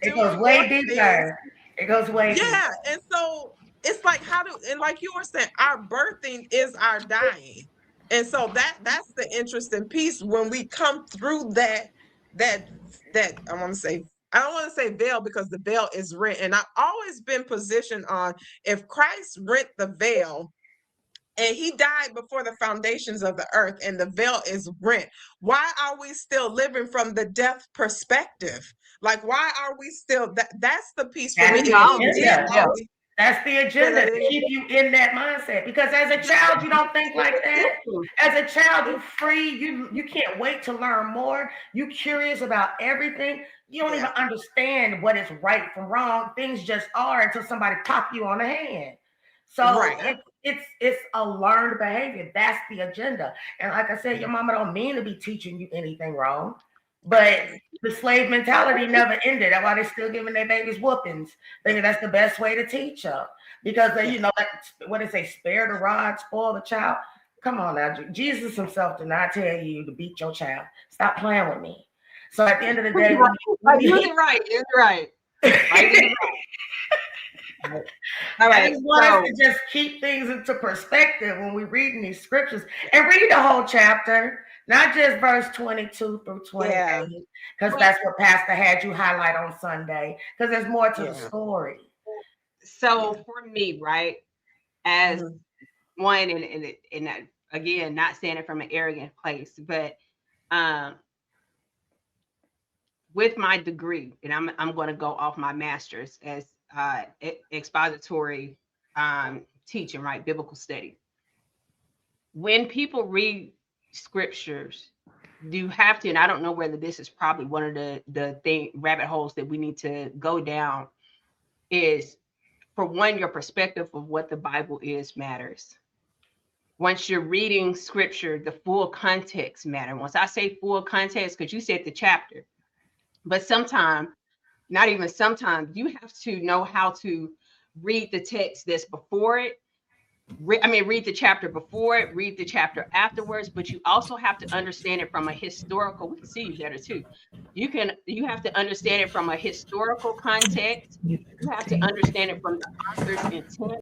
It do goes way important things. deeper. It goes way deeper. Yeah, and so it's like and like you were saying, our birthing is our dying. And so that's the interesting piece when we come through that I want to say, I don't want to say veil because the veil is rent. And I've always been positioned on, if Christ rent the veil and he died before the foundations of the earth and the veil is rent, why are we still living from the death perspective? Like, why are we still that's the piece for me. That's If the he did agenda. all the That's the agenda, to keep you in that mindset. Because as a child, you don't think like that. As a child, you're free. You can't wait to learn more. You're curious about everything. You don't even understand what is right from wrong. Things just are until somebody pop you on the hand. So Right. it's a learned behavior. That's the agenda. And like I said, your mama don't mean to be teaching you anything wrong. But the slave mentality never ended. That's why they're still giving their babies whoopings. Thinking that's the best way to teach them. Because they, like what they say, spare the rod, spoil the child. Come on now. Jesus himself did not tell you to beat your child. Stop playing with me. So at the end of the day, you're right. You're right. All right. I just want us to just keep things into perspective when we're reading these scriptures and read the whole chapter. Not just verse 22 through 28, because that's what Pastor had you highlight on Sunday, because there's more to the story. So for me, right, as one, and again, not saying it from an arrogant place, but with my degree, and I'm going to go off my master's as expository teaching, right, biblical study. When people read scriptures, you have to, and I don't know whether this is probably one of the rabbit holes that we need to go down, is, for one, your perspective of what the Bible is matters. Once you're reading scripture, the full context matters. Once I say full context, because you said the chapter, but sometimes, not even sometimes, you have to know how to read the text that's before it. Read the chapter before it, read the chapter afterwards, but you also have to understand it from a historical, we can see you better too. You have to understand it from a historical context. You have to understand it from the author's intent.